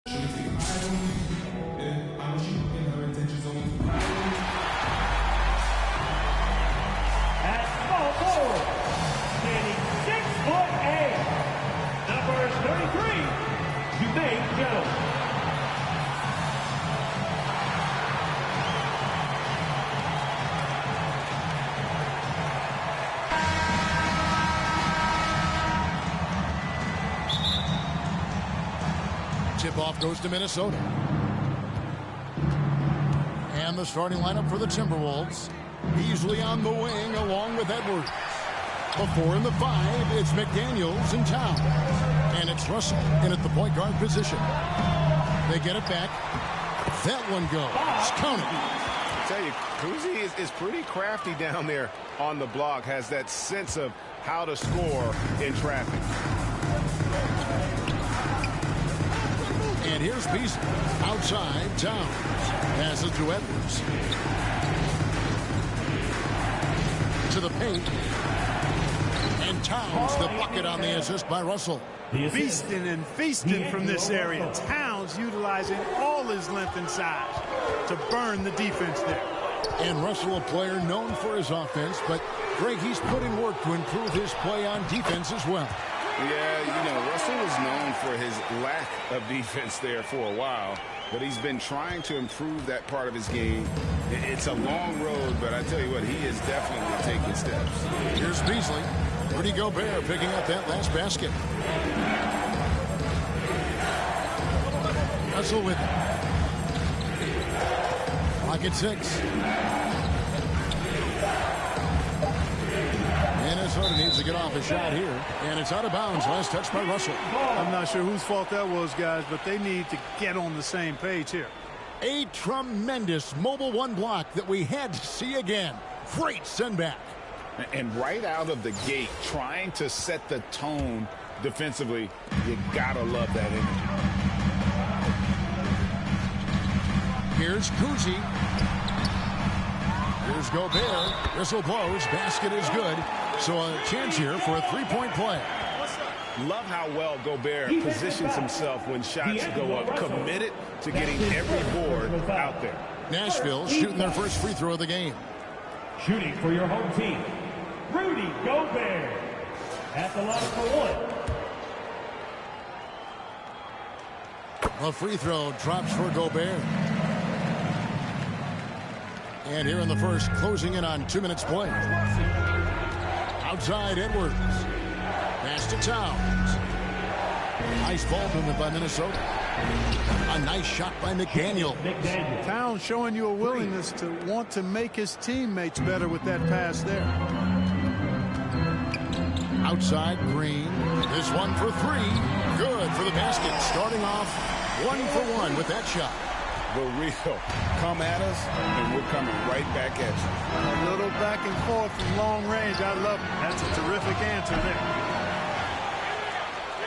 At small forward, standing 6'8", number 33, Jermaine Jones. Tip-off goes to Minnesota. And the starting lineup for the Timberwolves. Beasley on the wing along with Edwards. The 4 and the 5, it's McDaniels and Towns. And it's Russell in at the point guard position. They get it back. That one goes. Counted. I tell you, Cousy is pretty crafty down there on the block. Has that sense of how to score in traffic. And here's Beasley. Outside, Towns. Passes to Edwards. To the paint. And Towns, the bucket on the assist by Russell. Feasting and feasting from this area. Towns utilizing all his length and size to burn the defense there. And Russell, a player known for his offense, but Greg, he's put in work to improve his play on defense as well. Yeah, you know, Russell was known for his lack of defense there for a while, but he's been trying to improve that part of his game. It's a long road, but I tell you what, he is definitely taking steps. Here's Beasley. Rudy Gobert picking up that last basket. Russell with it. Rocket 6. Minnesota needs to get off a shot here, and it's out of bounds. Last touch by Russell. I'm not sure whose fault that was, guys, but they need to get on the same page here. A tremendous mobile one block that we had to see again. Great send back. And right out of the gate, trying to set the tone defensively, you gotta love that energy. Here's Cousy. Here's Gobert. Whistle blows. Basket is good. So a chance here for a three-point play. Love how well Gobert positions himself when shots go up. Committed to getting every board out there. Nashville shooting their first free throw of the game. Shooting for your home team, Rudy Gobert. At the line for one. A free throw drops for Gobert. And here in the first, closing in on 2 minutes play. Outside, Edwards. Pass to Towns. Nice ball movement by Minnesota. A nice shot by McDaniel. Towns showing you a willingness to want to make his teammates better with that pass there. Outside, Green. This one for 3. Good for the basket. Starting off 1 for 1 with that shot. The real come at us, and we're coming right back at you. A little back and forth from long range. I love it. That's a terrific answer there.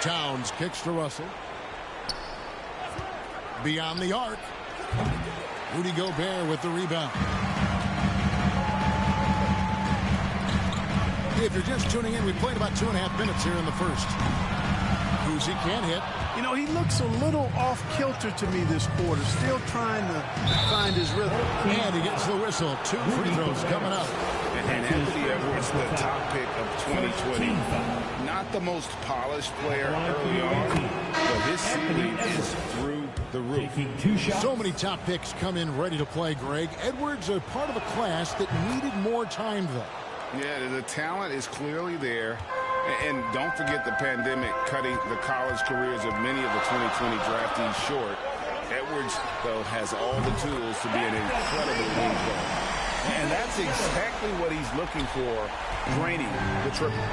Towns kicks to Russell. Beyond the arc. Rudy Gobert with the rebound. If you're just tuning in, we played about 2.5 minutes here in the first. Cousy can't hit. You know, he looks a little off-kilter to me this quarter. Still trying to find his rhythm. And he gets the whistle. 2 free throws coming up. And Anthony Edwards, the top pick of 2020. Not the most polished player early on, but his ceiling is through the roof. So many top picks come in ready to play, Greg. Edwards are part of a class that needed more time, though. Yeah, the talent is clearly there. And don't forget the pandemic cutting the college careers of many of the 2020 draftees short. Edwards, though, has all the tools to be an incredible wing player. And that's exactly what he's looking for, draining the triple.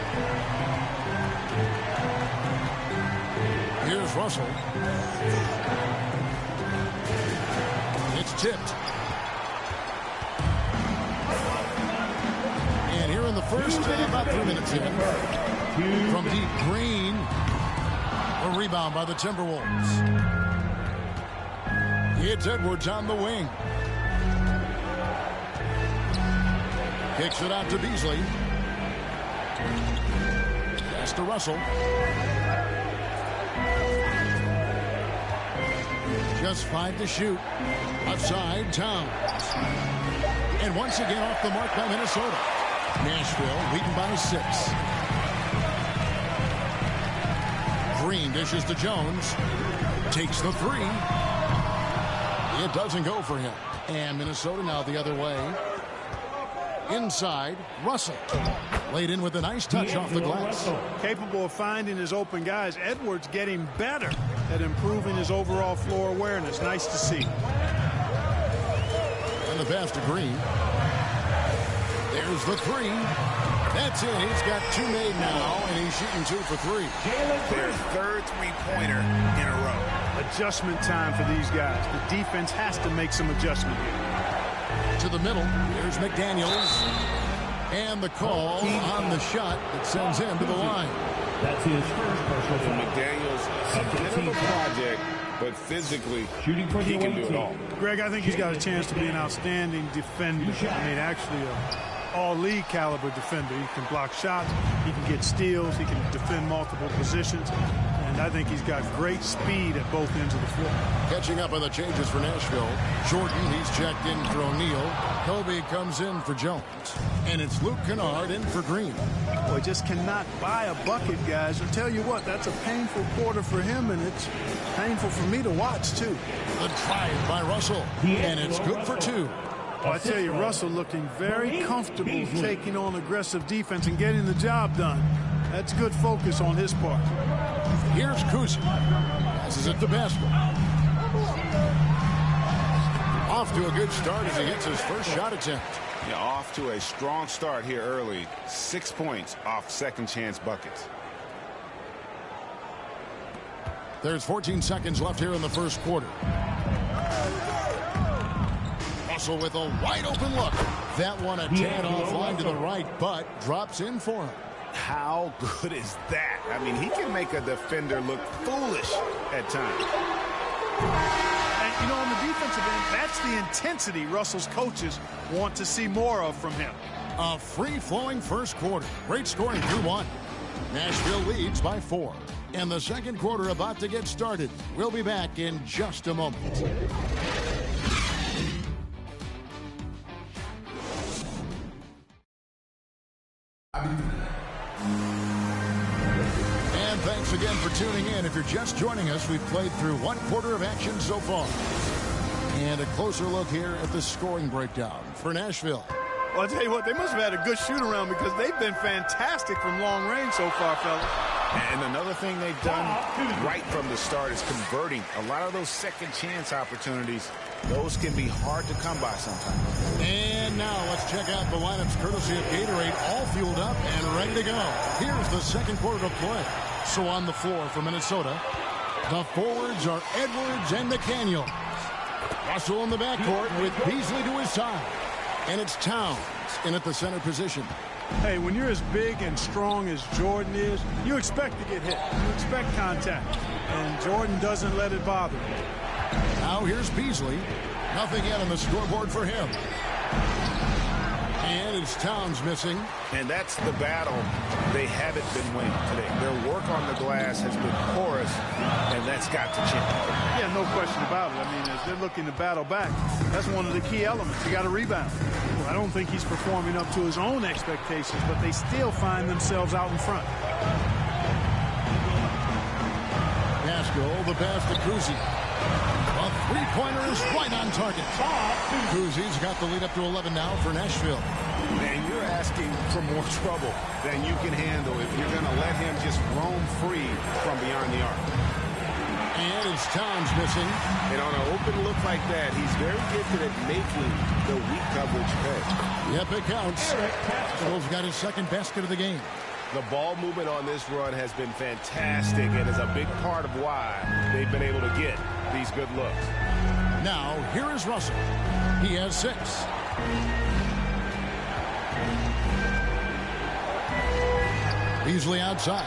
Here's Russell. It's tipped. And here in the first, about 3 minutes in. From deep, Green. A rebound by the Timberwolves. It's Edwards on the wing. Kicks it out to Beasley. Pass to Russell. Just 5 to shoot. Left side, Towns. And once again off the mark by Minnesota. Nashville leading by 6. Green dishes to Jones. Takes the 3. It doesn't go for him. And Minnesota now the other way. Inside, Russell. Laid in with a nice touch off the glass. Capable of finding his open guys. Edwards getting better at improving his overall floor awareness. Nice to see. And the pass to Green. There's the 3. That's it. He's got 2 made now, and he's shooting 2 for 3. Their third three-pointer in a row. Adjustment time for these guys. The defense has to make some adjustment here. To the middle. Here's McDaniels. And the call on the shot that sends him to the line. That's his first personal foul. McDaniels, a bit of a project, but physically, Shooting for the he can do it team. all. Greg, I think he's got a chance to be an outstanding defender. I mean, actually, all-league caliber defender. He can block shots, he can get steals, he can defend multiple positions, and I think he's got great speed at both ends of the floor. Catching up on the changes for Nashville. Jordan, he's checked in for O'Neal. Kobe comes in for Jones. And it's Luke Kennard in for Green. Boy, just cannot buy a bucket, guys. I'll tell you what, that's a painful quarter for him, and it's painful for me to watch, too. The drive by Russell. And it's good for 2. Well, I tell you, Russell looking very comfortable taking on aggressive defense and getting the job done. That's good focus on his part. Here's Kuzi. Passes it to Baskel. Off to a good start as he gets his first shot attempt. Yeah, off to a strong start here early. 6 points off second chance buckets. There's 14 seconds left here in the first quarter. Russell with a wide open look. That one a tad offline to the right, but drops in for him. How good is that? I mean, he can make a defender look foolish at times. And, you know, on the defensive end, that's the intensity Russell's coaches want to see more of from him. A free-flowing first quarter. Great scoring through 1. Nashville leads by 4. And the second quarter about to get started. We'll be back in just a moment. And thanks again for tuning in. If you're just joining us, we've played through 1 quarter of action so far. And a closer look here at the scoring breakdown for Nashville. Well, I'll tell you what, they must have had a good shoot-around because they've been fantastic from long range so far, fellas. And another thing they've done right from the start is converting. A lot of those second chance opportunities, those can be hard to come by sometimes. And now let's check out the lineups courtesy of Gatorade, all fueled up and ready to go. Here's the second quarter of play. So on the floor for Minnesota, the forwards are Edwards and McDaniels. Russell in the backcourt with Beasley to his side. And it's Towns in at the center position. Hey, when you're as big and strong as Jordan is, you expect to get hit. You expect contact. And Jordan doesn't let it bother him. Now here's Beasley. Nothing yet on the scoreboard for him. And it's Towns missing. And that's the battle they haven't been winning today. Their work on the glass has been porous, and that's got to change. Yeah, no question about it. I mean, as they're looking to battle back, that's one of the key elements. You got to rebound. Well, I don't think he's performing up to his own expectations, but they still find themselves out in front. Baskel, the pass to Kuzi. A three-pointer is right on target. Kuzi's got the lead up to 11 now for Nashville. Man, you're asking for more trouble than you can handle if you're going to let him just roam free from beyond the arc. And it's Towns missing. And on an open look like that, he's very gifted at making the weak coverage pay. Yep, it counts. Baskel's got his second basket of the game. The ball movement on this run has been fantastic and is a big part of why they've been able to get these good looks. Now, here is Russell. He has 6. Beasley outside.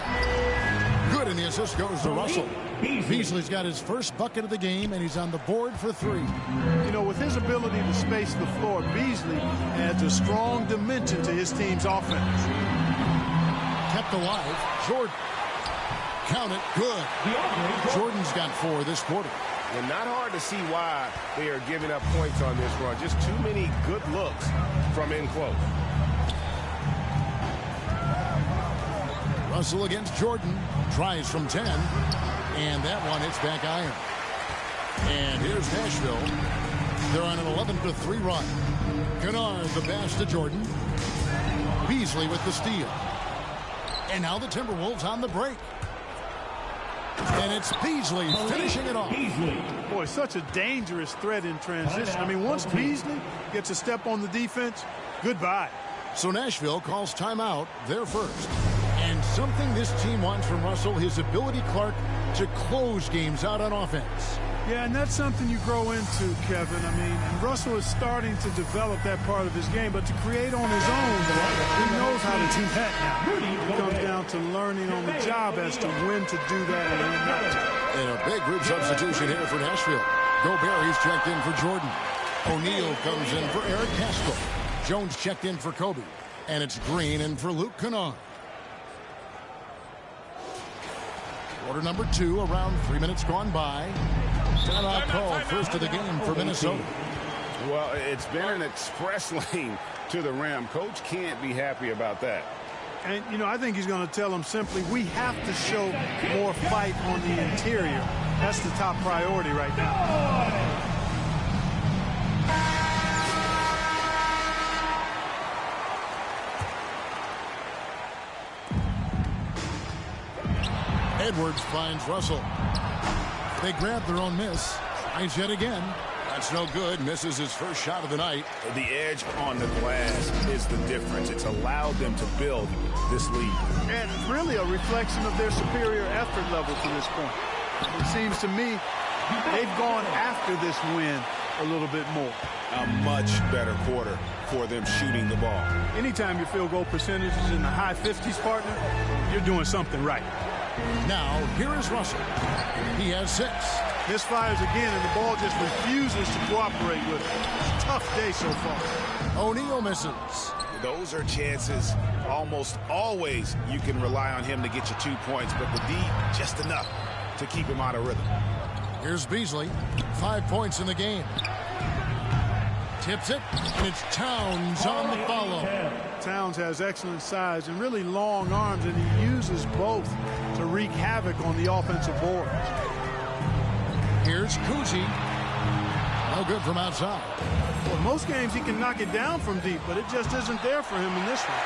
Good, and the assist goes to Russell. Beasley's got his first bucket of the game, and he's on the board for 3. You know, with his ability to space the floor, Beasley adds a strong dimension to his team's offense. Kept alive. Jordan. Count it. Good. Jordan's got 4 this quarter. And not hard to see why they are giving up points on this run. Just too many good looks from in close. Russell against Jordan. Tries from 10. And that one hits back iron. And here's Nashville. They're on an 11-3 run. Kennard the pass to Jordan. Beasley with the steal. And now the Timberwolves on the break. And it's Beasley finishing it off. Boy, such a dangerous threat in transition. I mean, once Beasley gets a step on the defense, goodbye. So Nashville calls timeout, their first. And something this team wants from Russell, his ability, Clark, to close games out on offense. Yeah, and that's something you grow into, Kevin. I mean, and Russell is starting to develop that part of his game, but to create on his own, he knows how to do that now. It comes down to learning on the job as to when to do that and when not to. And a big group substitution here for Nashville. Gobert, he's checked in for Jordan. O'Neal comes in for Eric Castro. Jones checked in for Kobe. And it's Green in for Luke Kennard. Quarter number 2, around 3 minutes gone by. Timeout call, first of the game for Minnesota. Well, it's been an express lane to the rim. Coach can't be happy about that. And, you know, I think he's going to tell them simply, we have to show more fight on the interior. That's the top priority right now. Edwards finds Russell. They grab their own miss. Tries yet again. That's no good. Misses his first shot of the night. The edge on the glass is the difference. It's allowed them to build this lead. And really a reflection of their superior effort level to this point. It seems to me they've gone after this win a little bit more. A much better quarter for them shooting the ball. Anytime your field goal percentage is in the high 50s, partner, you're doing something right. Now, here is Russell. He has 6. Misfires again, and the ball just refuses to cooperate with it. Tough day so far. O'Neal misses. Those are chances. Almost always you can rely on him to get you 2 points, but the D, just enough to keep him out of rhythm. Here's Beasley. 5 points in the game. Tips it, and it's Towns on the follow. Towns has excellent size and really long arms, and he uses both to wreak havoc on the offensive boards. Here's Cousy. No good from outside. Well, most games he can knock it down from deep, but it just isn't there for him in this one.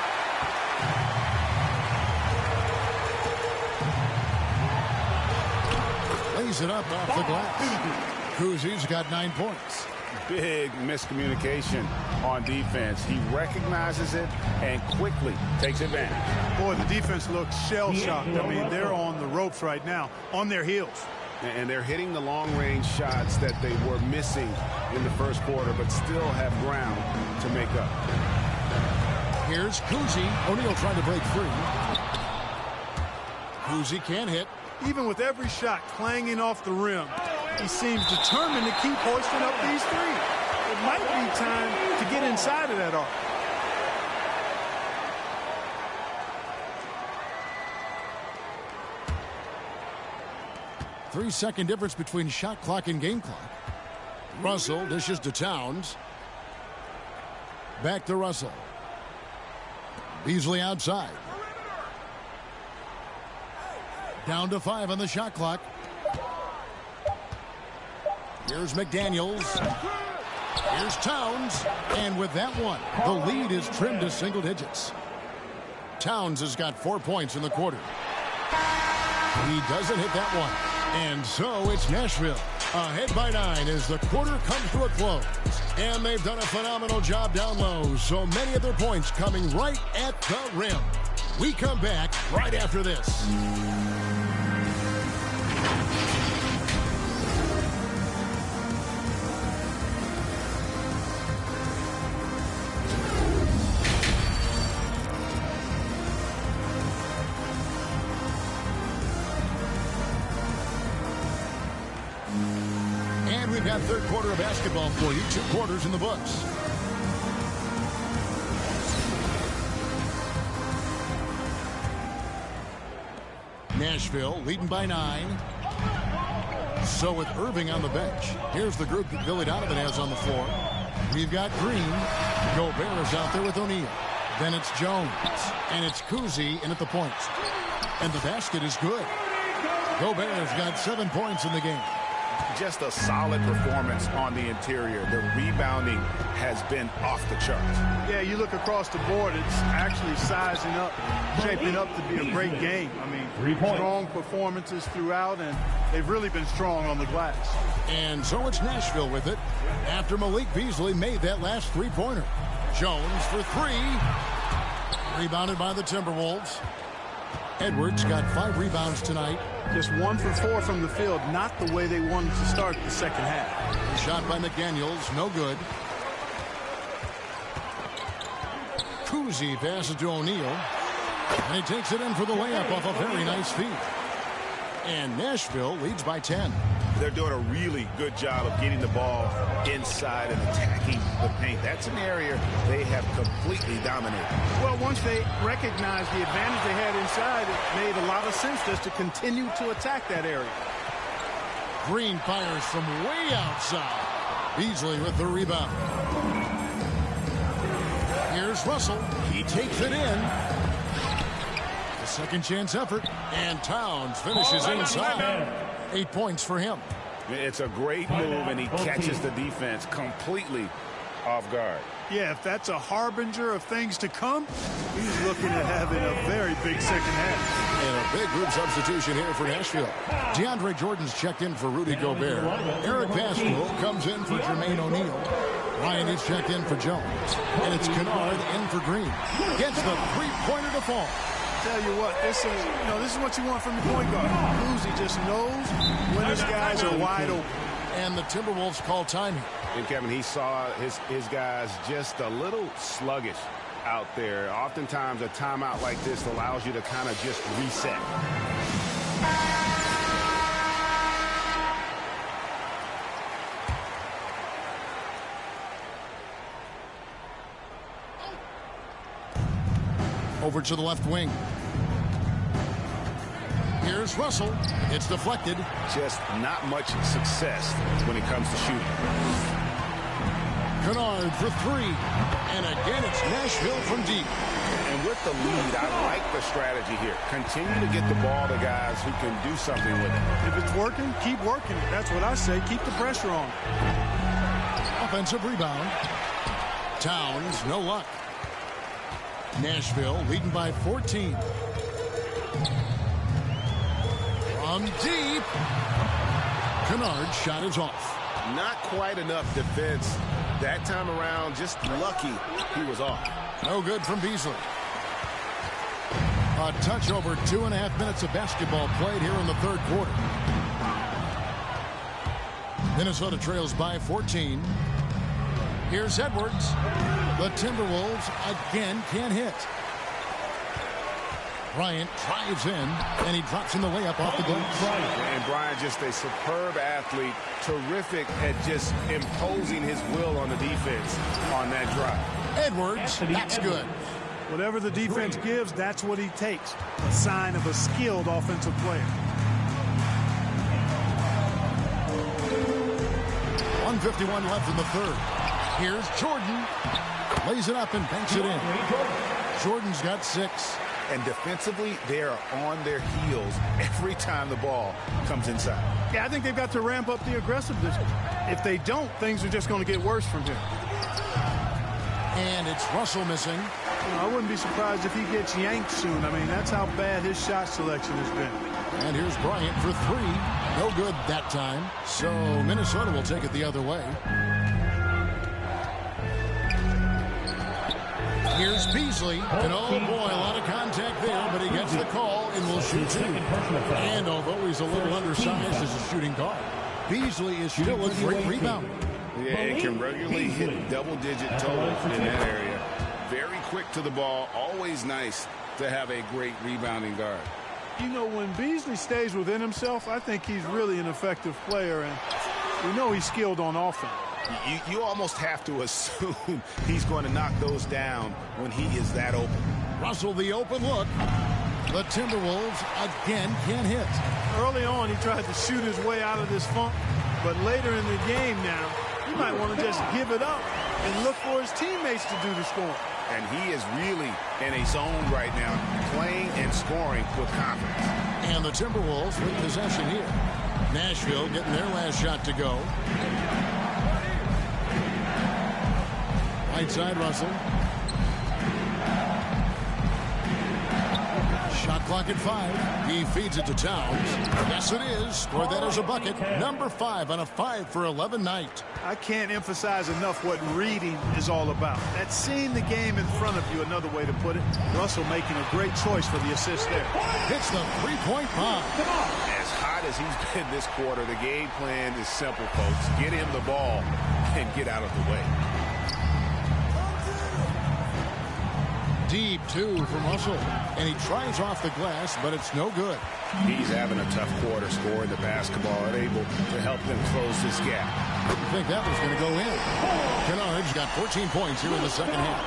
Lays it up off the glass. Cousy's got 9 points. Big miscommunication on defense. He recognizes it and quickly takes advantage. Boy, the defense looks shell-shocked. I mean, they're on the ropes right now, on their heels. And they're hitting the long-range shots that they were missing in the first quarter, but still have ground to make up. Here's Cousy. O'Neal trying to break free. Cousy can't hit. Even with every shot clanging off the rim, he seems determined to keep hoisting up these threes. It might be time to get inside of that arc. Three-second difference between shot clock and game clock. Russell dishes to Towns. Back to Russell. Beasley outside. Down to 5 on the shot clock. Here's McDaniels. Here's Towns. And with that one, the lead is trimmed to single digits. Towns has got 4 points in the quarter. He doesn't hit that one. And so it's Nashville ahead by 9 as the quarter comes to a close. And they've done a phenomenal job down low. So many of their points coming right at the rim. We come back right after this. We've got third quarter of basketball for you. 2 quarters in the books. Nashville leading by 9. So with Irving on the bench, here's the group that Billy Donovan has on the floor. We've got Green. Gobert is out there with O'Neal. Then it's Jones. And it's Kuzi in at the point. And the basket is good. Gobert has got 7 points in the game. Just a solid performance on the interior. The rebounding has been off the charts. Yeah, you look across the board, it's actually sizing up, shaping up to be a great game. I mean, strong performances throughout, and they've really been strong on the glass. And so it's Nashville with it after Malik Beasley made that last three-pointer. Jones for three. Rebounded by the Timberwolves. Edwards got 5 rebounds tonight. Just 1 for 4 from the field, not the way they wanted to start the second half. Shot by McDaniels, no good. Kuzi passes to O'Neal. And he takes it in for the layup off a very nice feed. And Nashville leads by 10. They're doing a really good job of getting the ball inside and attacking the paint. That's an area they have completely dominated. Well, once they recognized the advantage they had inside, it made a lot of sense just to continue to attack that area. Green fires from way outside. Beasley with the rebound. Here's Russell. He takes it in. The second chance effort. And Towns finishes inside. 8 points for him. It's a great move, and he catches the defense completely off guard. Yeah, if that's a harbinger of things to come, he's looking at having a very big second half. And a big group substitution here for Nashville. DeAndre Jordan's checked in for Rudy Gobert. Eric Pascal comes in for Jermaine O'Neal. Ryan is checked in for Jones. And it's Kennard in for Green. Gets the three-pointer to fall. Tell you what, this is what you want from the point guard. Kuzi just knows when his guys are wide open. And the Timberwolves call time here. And Kevin, he saw his guys just a little sluggish out there. Oftentimes a timeout like this allows you to kind of just reset. Over to the left wing. Here's Russell. It's deflected. Just not much success when it comes to shooting. Kennard for three. And again, it's Nashville from deep. And with the lead, I like the strategy here. Continue to get the ball to guys who can do something with it. If it's working, keep working. That's what I say. Keep the pressure on. Offensive rebound. Towns, no luck. Nashville leading by 14. From deep. Kennard's shot is off. Not quite enough defense that time around. Just lucky he was off. No good from Beasley. A touch over 2.5 minutes of basketball played here in the third quarter. Minnesota trails by 14. Here's Edwards. The Timberwolves again can't hit. Bryant drives in, and he drops in the layup off the glass. And Bryant, just a superb athlete, terrific at just imposing his will on the defense on that drive. Edwards, that's good. Whatever the defense gives, that's what he takes. A sign of a skilled offensive player. 1:51 left in the third. Here's Jordan. Lays it up and banks it in. Jordan's got 6. And defensively, they are on their heels every time the ball comes inside. Yeah, I think they've got to ramp up the aggressiveness. If they don't, things are just going to get worse from here. And it's Russell missing. I wouldn't be surprised if he gets yanked soon. I mean, that's how bad his shot selection has been. And here's Bryant for 3. No good that time. So Minnesota will take it the other way. Here's Beasley. And oh boy, a lot of contact there, but he gets the call and will shoot 2. And although he's a little undersized as a shooting guard, Beasley is still a great rebounder. Yeah, it can regularly hit double-digit totals in that area. Very quick to the ball. Always nice to have a great rebounding guard. You know, when Beasley stays within himself, I think he's really an effective player, and we know he's skilled on offense. You almost have to assume he's going to knock those down when he is that open. Russell the open look. The Timberwolves again can't hit. Early on, he tried to shoot his way out of this funk, but later in the game now, he might want to just give it up and look for his teammates to do the scoring. And he is really in a zone right now, playing and scoring with confidence. And the Timberwolves with possession here. Nashville getting their last shot to go. Right side, Russell. Shot clock at 5. He feeds it to Towns. Yes, it is. Scored that as a bucket. Number 5 on a 5 for 11 night. I can't emphasize enough what reading is all about. That's seeing the game in front of you, another way to put it. Russell making a great choice for the assist there. Hits the three-point bomb. As hot as he's been this quarter, the game plan is simple, folks. Get him the ball and get out of the way. Deep two from Russell. And he tries off the glass, but it's no good. He's having a tough quarter scoring the basketball and able to help them close this gap. Didn't think that was going to go in. Kennard's got 14 points here in the second half.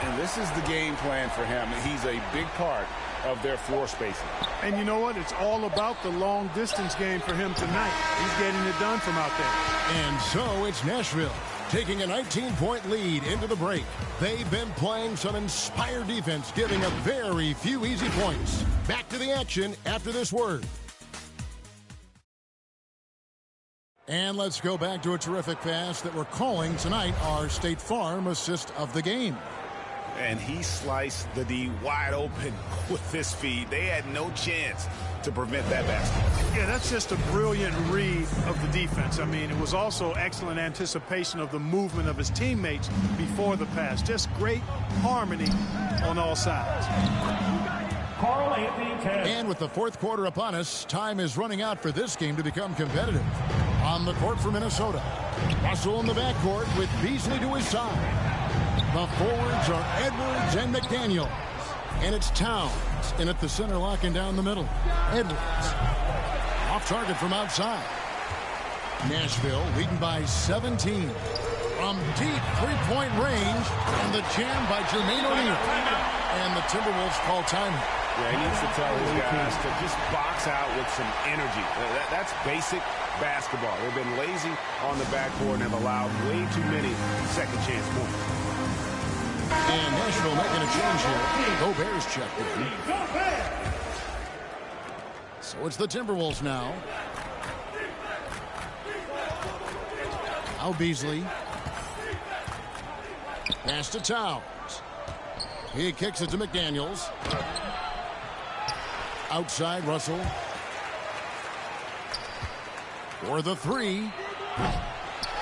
And this is the game plan for him. He's a big part of their floor spacing. And you know what? It's all about the long distance game for him tonight. He's getting it done from out there. And so it's Nashville taking a 19-point lead into the break. They've been playing some inspired defense, giving up very few easy points. Back to the action after this word. And let's go back to a terrific pass that we're calling tonight our State Farm assist of the game. And he sliced the D wide open with this feed. They had no chance to prevent that basket. Yeah, that's just a brilliant read of the defense. I mean, it was also excellent anticipation of the movement of his teammates before the pass. Just great harmony on all sides. Karl-Anthony Towns. And with the fourth quarter upon us, time is running out for this game to become competitive. On the court for Minnesota, Russell in the backcourt with Beasley to his side. The forwards are Edwards and McDaniels. And it's Towns in at the center, locking down the middle. Edwards off target from outside. Nashville leading by 17. From deep three-point range, and the jam by Jermaine O'Neal. And the Timberwolves call timeout. Yeah, he needs to tell his guys to just box out with some energy. That's basic basketball. They've been lazy on the backboard and have allowed way too many second chance points. And Nashville making a change here. Gobert's checked in. So it's the Timberwolves now. Now Beasley. Pass to Towns. He kicks it to McDaniels. Outside Russell. For the three.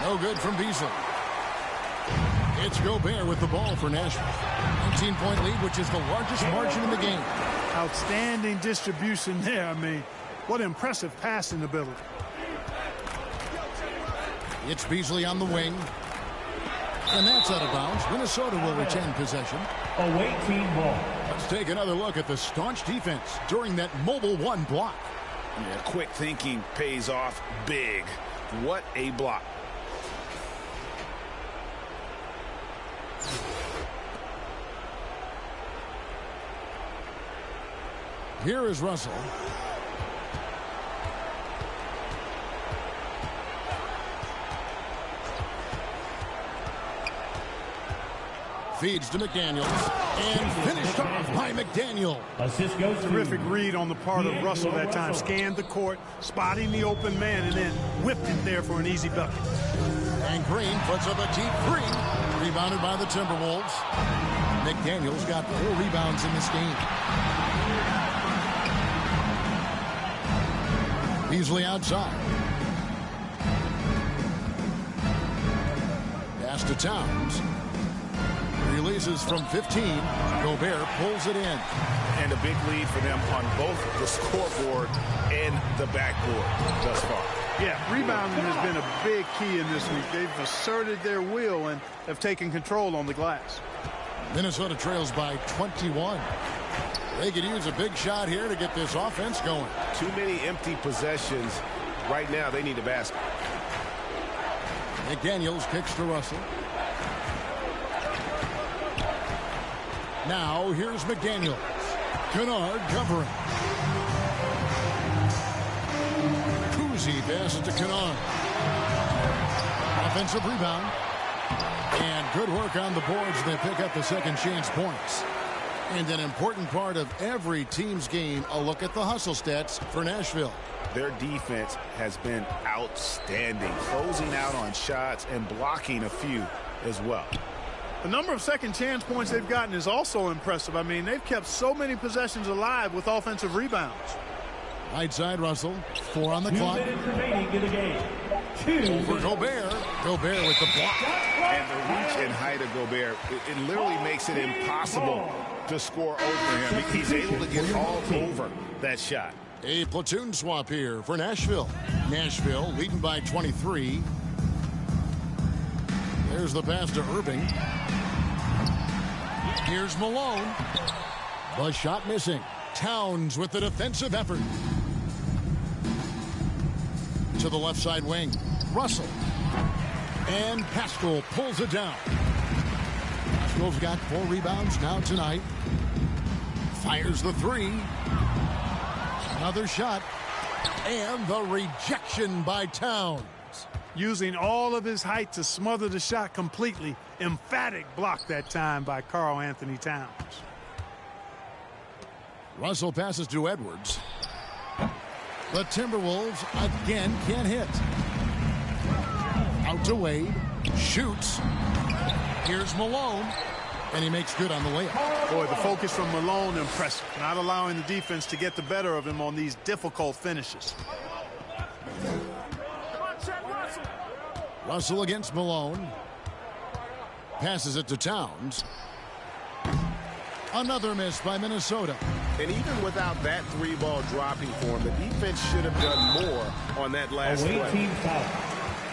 No good from Beasley. It's Gobert with the ball for Nashville. 19-point lead, which is the largest margin in the game. Outstanding distribution there. I mean, what impressive passing ability. It's Beasley on the wing. And that's out of bounds. Minnesota will retain possession. Away team ball. Let's take another look at the staunch defense during that mobile one block. Yeah, quick thinking pays off big. What a block. Here is Russell. Feeds to McDaniels. And finished off by McDaniel. Assist goes to Terrific read on the part of Russell that time. Scanned the court, spotting the open man, and then whipped it there for an easy bucket. And Green puts up a deep three. Rebounded by the Timberwolves. McDaniels got 4 rebounds in this game. Beasley outside. Pass to Towns. Releases from 15. Gobert pulls it in. And a big lead for them on both the scoreboard and the backboard thus far. Yeah, rebounding has been a big key in this week. They've asserted their will and have taken control on the glass. Minnesota trails by 21. They could use a big shot here to get this offense going. Too many empty possessions. Right now, they need a basket. McDaniels kicks to Russell. Now, here's McDaniels. Kennard covering. Kuzi passes to Kennard. Offensive rebound. And good work on the boards. They pick up the second chance points. And an important part of every team's game, a look at the hustle stats for Nashville. Their defense has been outstanding, closing out on shots and blocking a few as well. The number of second chance points they've gotten is also impressive. I mean, they've kept so many possessions alive with offensive rebounds. Right side, Russell. 4 on the clock. 2 minutes remaining in the game. 2 For Gobert. Gobert with the block. And the reach and height of Gobert, it literally makes it impossible to score over him. He's able to get all over that shot. A platoon swap here for Nashville. Nashville leading by 23. There's the pass to Irving. Here's Malone. The shot missing. Towns with the defensive effort. To the left side wing. Russell. And Pascal pulls it down. Pascal's got 4 rebounds now tonight. Fires the 3. Another shot. And the rejection by Towns. Using all of his height to smother the shot completely. Emphatic block that time by Karl Anthony Towns. Russell passes to Edwards. The Timberwolves again can't hit. Out to Wade. Shoots. Here's Malone. And he makes good on the layup. Boy, the focus from Malone impressive. Not allowing the defense to get the better of him on these difficult finishes. Russell against Malone. Passes it to Towns. Another miss by Minnesota. And even without that 3-ball dropping for him, the defense should have done more on that last Away play. team foul.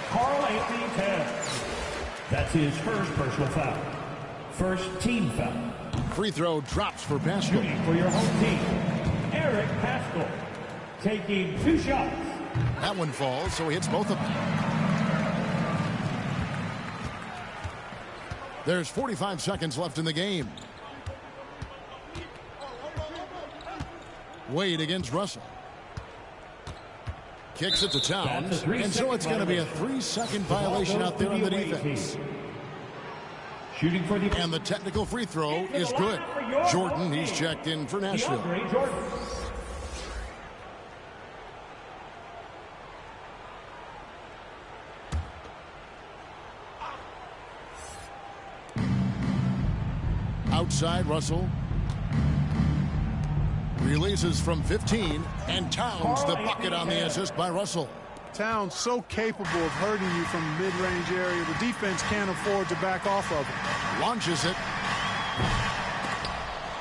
Karl Anthony Towns. That's his first personal foul. First team foul. Free throw drops for Pascal. Shooting for your home team, Eric Pascal. Taking 2 shots. That one falls, so he hits both of them. There's 45 seconds left in the game. Wade against Russell. Kicks it to Towns. And so it's going to be a 3-second violation out there on the defense. Shooting for the And the technical free throw is good. Jordan, he's checked in for Nashville. DeAndre Jordan. Outside, Russell. Releases from 15, and Towns the bucket on the assist by Russell. Towns so capable of hurting you from the mid-range area. The defense can't afford to back off of him. Launches it.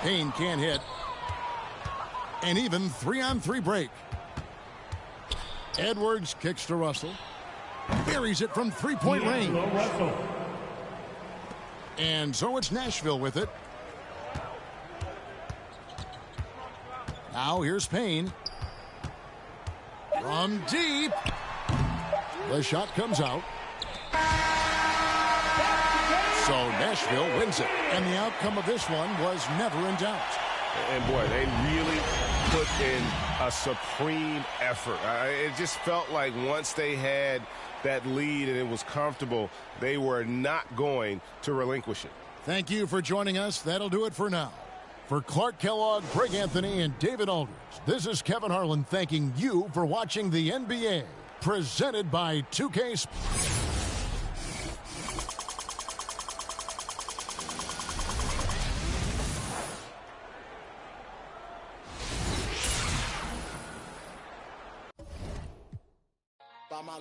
Payne can't hit. And even 3-on-3 break. Edwards kicks to Russell. Buries it from 3-point range. Russell. And so it's Nashville with it. Now here's Payne. From deep. The shot comes out. So Nashville wins it. And the outcome of this one was never in doubt. And boy, they really put in a supreme effort. It just felt like once they had that lead and it was comfortable, they were not going to relinquish it. Thank you for joining us. That'll do it for now. For Clark Kellogg, Greg Anthony, and David Aldridge, this is Kevin Harlan thanking you for watching the NBA, presented by 2K Sports. By my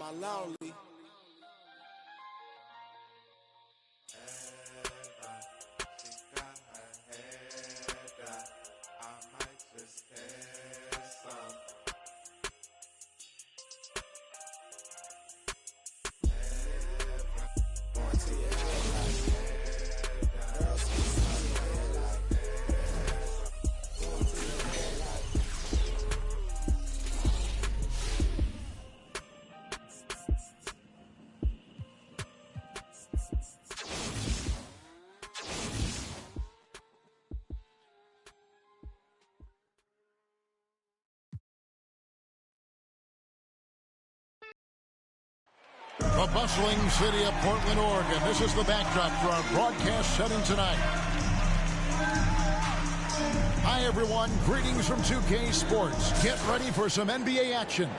lonely. The bustling city of Portland, Oregon. This is the backdrop for our broadcast setting tonight. Hi, everyone. Greetings from 2K Sports. Get ready for some NBA action.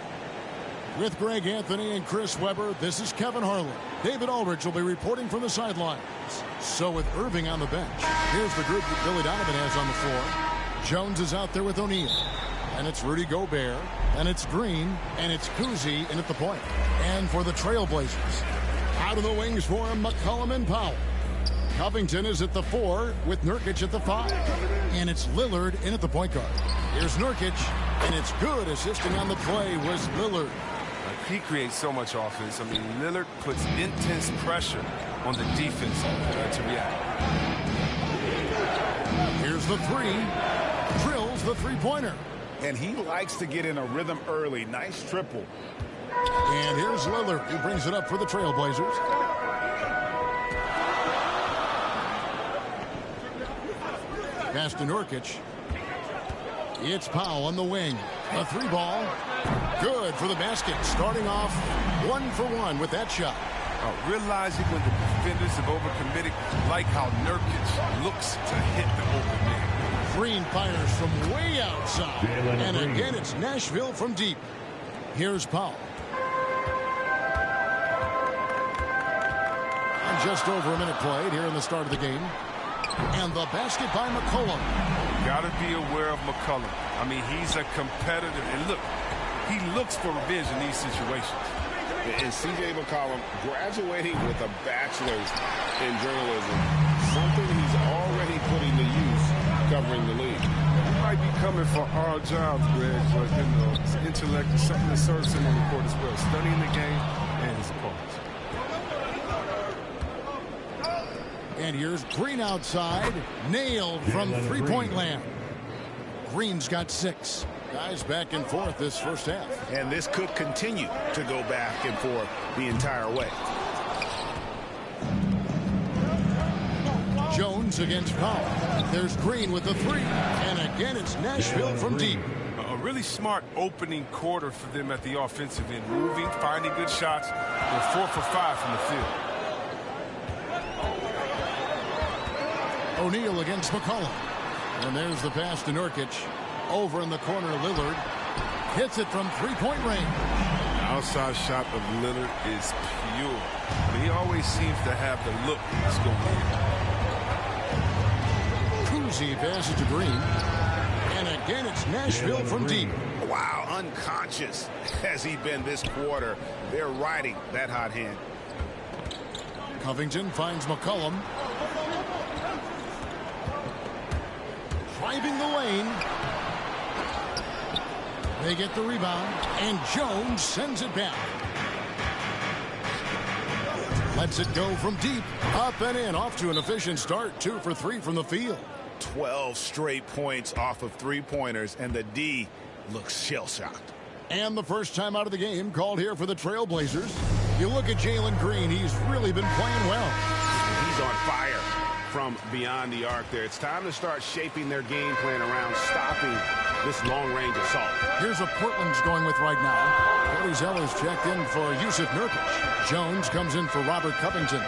With Greg Anthony and Chris Webber, this is Kevin Harlan. David Aldridge will be reporting from the sidelines. So with Irving on the bench, here's the group that Billy Donovan has on the floor. Jones is out there with O'Neal. And it's Rudy Gobert. And it's Green. And it's Cousy in at the point. And for the Trailblazers, out of the wings for him, McCollum and Powell. Covington is at the 4 with Nurkic at the 5. And it's Lillard in at the point guard. Here's Nurkic. And it's good. Assisting on the play was Lillard. He creates so much offense. I mean, Lillard puts intense pressure on the defense to react. Here's the 3. Drills the three-pointer. And he likes to get in a rhythm early. Nice triple. And here's Lillard, who brings it up for the Trailblazers. Pass to Nurkic. It's Powell on the wing. A 3-ball. Good for the basket. Starting off 1 for 1 with that shot. Realizing when the defenders have overcommitted, like how Nurkic looks to hit the open man. Green fires from way outside. And again, it's Nashville from deep. Here's Powell. And just over a minute played here in the start of the game. And the basket by McCollum. Got to be aware of McCollum. I mean, he's a competitor. And look, he looks for revenge in these situations. And C.J. McCollum graduating with a bachelor's in journalism. Something he's already putting to use covering the league. He might be coming for our jobs, Greg, but, you know, his intellect is something that serves him on the court as well. Studying the game and his opponents. And here's Green outside. Nailed from three-point land. Green's got 6. Guys back and forth this first half. And this could continue to go back and forth the entire way. Jones against Powell. There's Green with the 3. And again, it's Nashville from deep. A really smart opening quarter for them at the offensive end. Moving, finding good shots. They're 4 for 5 from the field. O'Neal against McCollum. And there's the pass to Nurkic. Over in the corner, Lillard hits it from three-point range. The outside shot of Lillard is pure. But he always seems to have the look that's going in. Cousy passes to Green. And again, it's Nashville from deep. Wow, unconscious has he been this quarter. They're riding that hot hand. Covington finds McCollum. Driving the lane. They get the rebound, and Jones sends it back. Lets it go from deep, up and in, off to an efficient start. 2 for 3 from the field. 12 straight points off of three-pointers, and the D looks shell-shocked. And the first time out of the game called here for the Trailblazers. You look at Jalen Green, he's really been playing well. He's on fire from beyond the arc there. It's time to start shaping their game plan around stopping this long-range assault. Here's what Portland's going with right now. Cody Zeller's checked in for Yusuf Nurkic. Jones comes in for Robert Covington.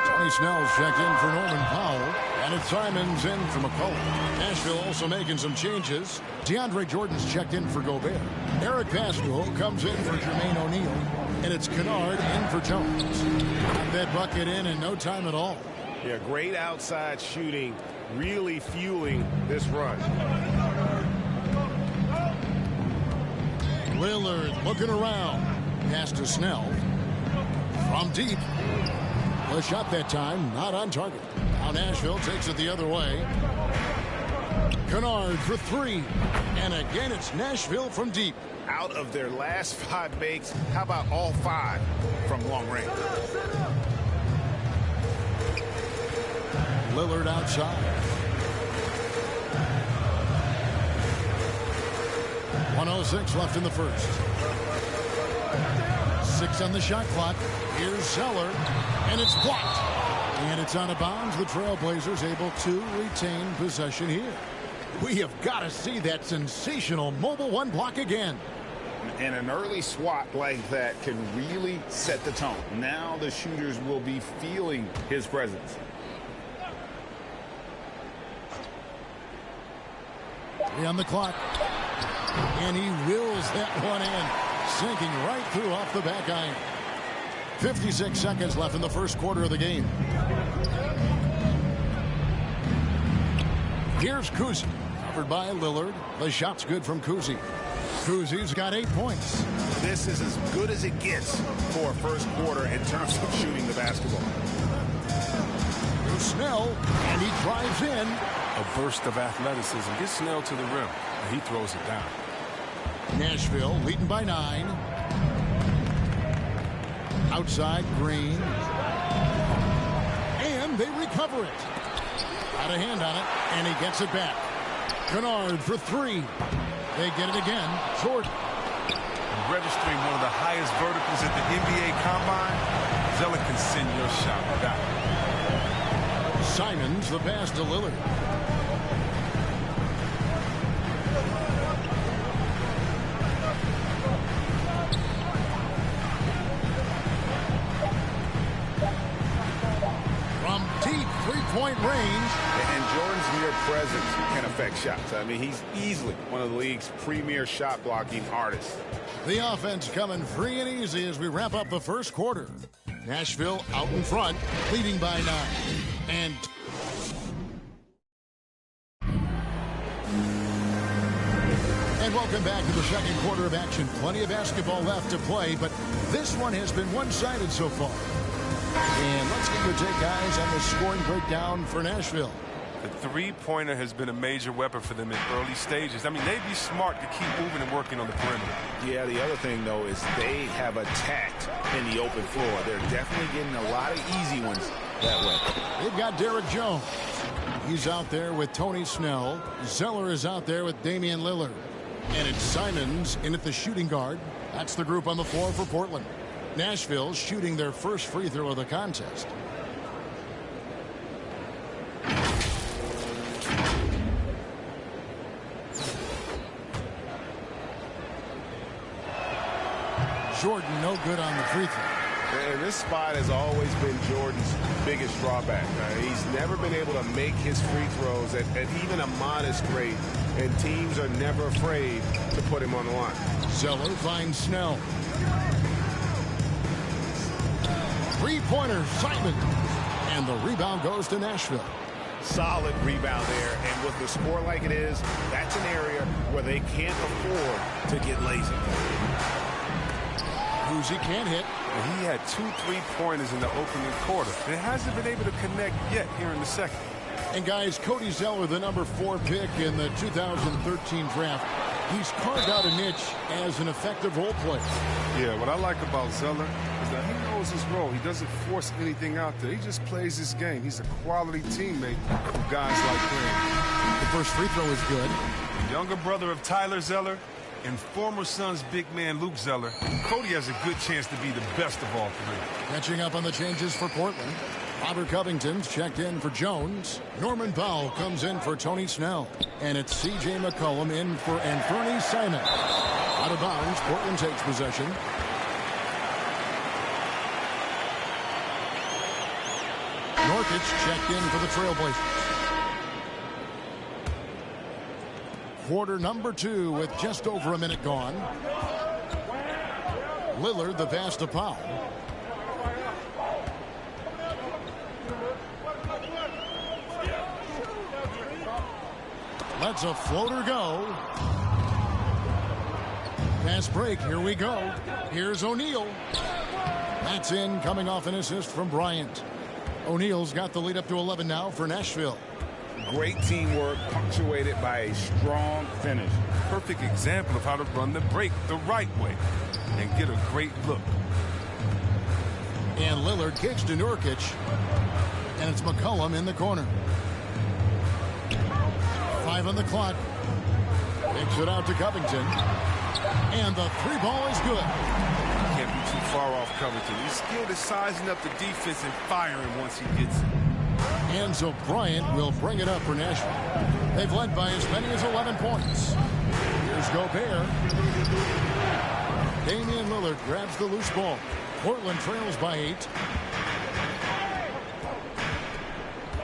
Tony Snell's checked in for Norman Powell. And it's Simons in for McCollum. Nashville also making some changes. DeAndre Jordan's checked in for Gobert. Eric Pascal comes in for Jermaine O'Neal. And it's Kennard in for Jones. Got that bucket in no time at all. Yeah, great outside shooting, really fueling this run. Lillard looking around. Pass to Snell. From deep. The shot that time, not on target. Now Nashville takes it the other way. Kennard for 3. And again, it's Nashville from deep. Out of their last 5 makes, how about all 5 from long range? Lillard outside. 1:06 left in the first. 6 on the shot clock. Here's Zeller. And it's blocked. And it's out of bounds. The Trailblazers able to retain possession here. We have got to see that sensational mobile 1 block again. And an early swat like that can really set the tone. Now the shooters will be feeling his presence. On the clock. And he wills that one in, sinking right through off the back iron. 56 seconds left in the first quarter of the game. Here's Cousy, covered by Lillard. The shot's good from Cousy. Cousy's got 8 points. This is as good as it gets for a first quarter in terms of shooting the basketball. Here's Snell, and he drives in. A burst of athleticism. Gets Snell to the rim, and he throws it down. Nashville leading by 9. Outside Green. And they recover it. Got a hand on it, and he gets it back. Kennard for 3. They get it again. Jordan. Registering one of the highest verticals at the NBA Combine, Zeller can send your shot back. Simons the pass to Lillard. From deep three-point range. And Jordan's mere presence can affect shots. I mean, he's easily one of the league's premier shot-blocking artists. The offense coming free and easy as we wrap up the first quarter. Nashville out in front, leading by 9. And welcome back to the second quarter of action. Plenty of basketball left to play, but this one has been one-sided so far. And let's get your take, guys, on the scoring breakdown for Nashville. The three-pointer has been a major weapon for them in early stages. I mean, they'd be smart to keep moving and working on the perimeter. Yeah, the other thing, though, is they have attacked in the open floor. They're definitely getting a lot of easy ones that way. They've got Derek Jones. He's out there with Tony Snell. Zeller is out there with Damian Lillard. And it's Simons in at the shooting guard. That's the group on the floor for Portland. Nashville shooting their first free throw of the contest. Jordan no good on the free throw. And this spot has always been Jordan's biggest drawback. He's never been able to make his free throws at even a modest rate, and teams are never afraid to put him on the line. Zeller finds Snell. Three-pointer, Simon. And the rebound goes to Nashville. Solid rebound there, and with the score like it is, that's an area where they can't afford to get lazy. Cousy can't hit. He had 2 3-pointers in the opening quarter. It hasn't been able to connect yet here in the second. And guys, Cody Zeller, the number 4 pick in the 2013 draft, he's carved out a niche as an effective role player. Yeah, what I like about Zeller is that he knows his role. He doesn't force anything out there. He just plays his game. He's a quality teammate for guys like him. The first free throw is good. Younger brother of Tyler Zeller and former Suns big man Luke Zeller, Cody has a good chance to be the best of all three. Catching up on the changes for Portland. Robert Covington's checked in for Jones. Norman Powell comes in for Tony Snell. And it's C.J. McCollum in for Anthony Simon. Out of bounds, Portland takes possession. Nurkic checked in for the Trailblazers. Quarter number 2 with just over a minute gone. Lillard the pass to Powell. Lets a floater go. Pass break, here we go. Here's O'Neal. That's in, coming off an assist from Bryant. O'Neal's got the lead up to 11 now for Nashville. Great teamwork punctuated by a strong finish. Perfect example of how to run the break the right way and get a great look. And Lillard kicks to Nurkic. And it's McCollum in the corner. 5 on the clock. Kicks it out to Covington. And the 3 ball is good. Can't be too far off Covington. He's skilled at sizing up the defense and firing once he gets it. And so Bryant will bring it up for Nashville. They've led by as many as 11 points. Here's Gobert. Damian Lillard grabs the loose ball. Portland trails by 8.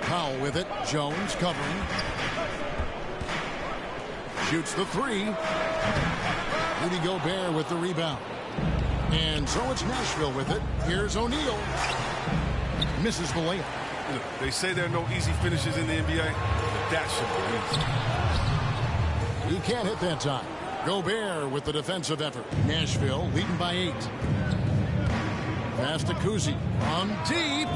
Powell with it. Jones covering. Shoots the 3. Rudy Gobert with the rebound. And so it's Nashville with it. Here's O'Neal. Misses the layup. Look, they say there are no easy finishes in the NBA. But that should be easy. He can't hit that time. Gobert with the defensive effort. Nashville leading by 8. Pass to Kuzi. From deep.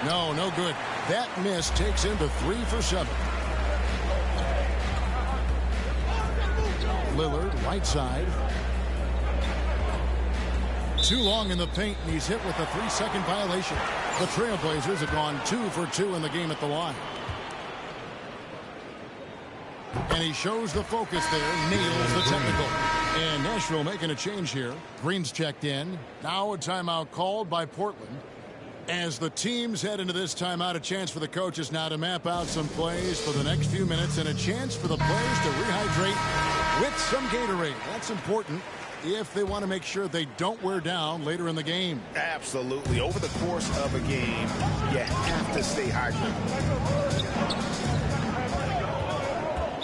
No good. That miss takes him to 3 for 7. Lillard, right side. Too long in the paint, and he's hit with a 3-second violation. The Trailblazers have gone 2 for 2 in the game at the line. And he shows the focus there, nails the technical. And Nashville making a change here. Green's checked in. Now a timeout called by Portland. As the teams head into this timeout, a chance for the coaches now to map out some plays for the next few minutes and a chance for the players to rehydrate with some Gatorade. That's important if they want to make sure they don't wear down later in the game. Absolutely. Over the course of a game, you have to stay hydrated.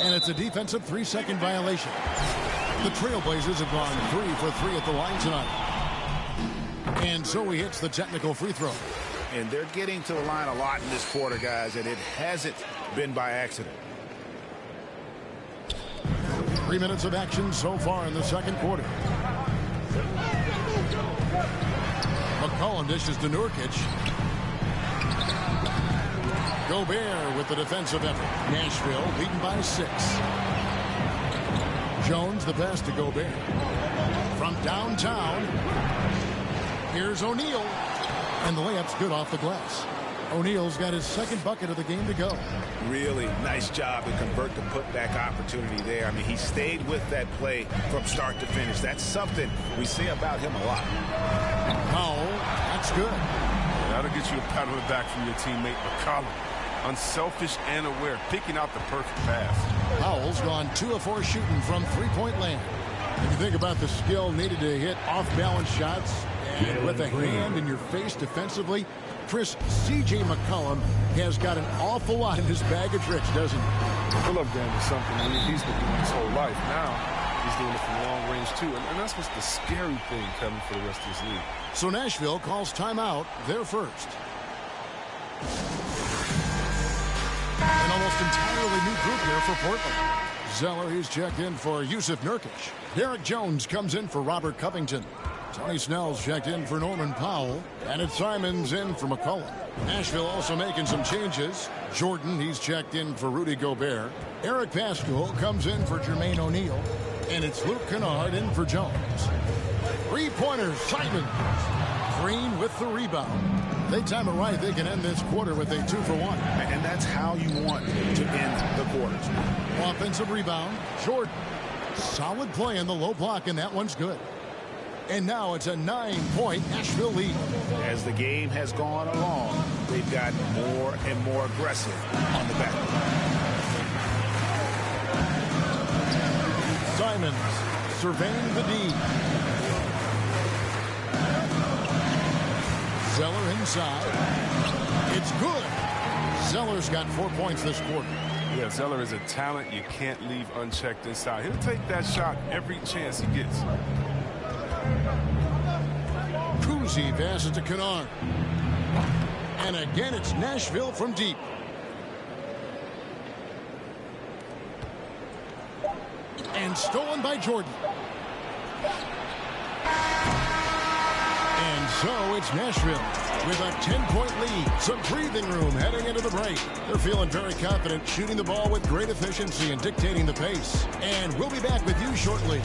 And it's a defensive 3-second violation. The Trailblazers have gone 3 for 3 at the line tonight. And so he hits the technical free throw. And they're getting to the line a lot in this quarter, guys, and it hasn't been by accident. 3 minutes of action so far in the second quarter. McCollum dishes to Nurkic. Gobert with the defensive effort. Nashville leading by 6. Jones the pass to Gobert. From downtown, here's O'Neal. And the layup's good off the glass. O'Neal's got his second bucket of the game to go. Really nice job to convert the putback opportunity there. I mean, he stayed with that play from start to finish. That's something we say about him a lot. Powell, that's good. That'll get you a pat on the back from your teammate McCollum. Unselfish and aware, picking out the perfect pass. Powell's gone 2 of 4 shooting from three-point land. If you think about the skill needed to hit off-balance shots and with a hand in your face defensively, Chris, C.J. McCollum has got an awful lot in his bag of tricks, doesn't he? Pull-up game is something he's been doing his whole life. Now he's doing it from long range too, and that's what's the scary thing coming for the rest of this league. So Nashville calls timeout, their first. An almost entirely new group here for Portland. Zeller, he's checked in for Yusuf Nurkic. Derek Jones comes in for Robert Covington. Tony Snell's checked in for Norman Powell. And it's Simons in for McCollum. Nashville also making some changes. Jordan, he's checked in for Rudy Gobert. Eric Pascal comes in for Jermaine O'Neal. And it's Luke Kennard in for Jones. Three-pointers, Simons. Green with the rebound. They time it right, they can end this quarter with a 2-for-1. And that's how you want to end the quarters. Offensive rebound, Jordan. Solid play in the low block, and that one's good. And now it's a 9-point Nashville lead. As the game has gone along, they've gotten more and more aggressive on the back. Simons surveying the D. Zeller inside. It's good. Zeller's got 4 points this quarter. Yeah, Zeller is a talent you can't leave unchecked inside. He'll take that shot every chance he gets. Kuzi passes to Kennard. And again, it's Nashville from deep. And stolen by Jordan. And so it's Nashville with a 10-point lead. Some breathing room heading into the break. They're feeling very confident, shooting the ball with great efficiency and dictating the pace. And we'll be back with you shortly.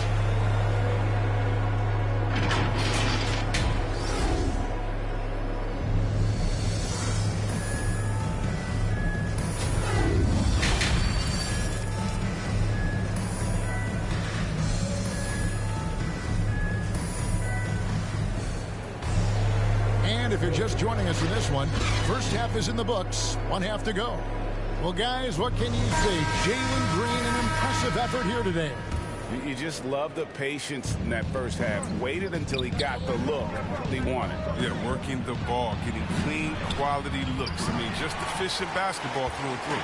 If you're just joining us for this one, first half is in the books, 1 half to go. Well, guys, what can you say? Jalen Green, an impressive effort here today. You just love the patience in that first half. Waited until he got the look he wanted. Yeah, working the ball, getting clean, quality looks. I mean, just efficient basketball through and through.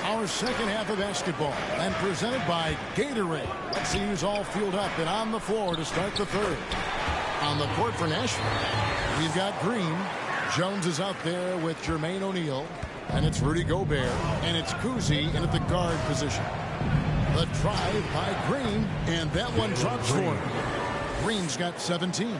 Our second half of basketball, and presented by Gatorade. Let's see who's all fueled up and on the floor to start the third. On the court for Nashville, we've got Green. Jones is out there with Jermaine O'Neal. And it's Rudy Gobert. And it's Kuzi in at the guard position. The drive by Green. And that one drops for him. Green's got 17.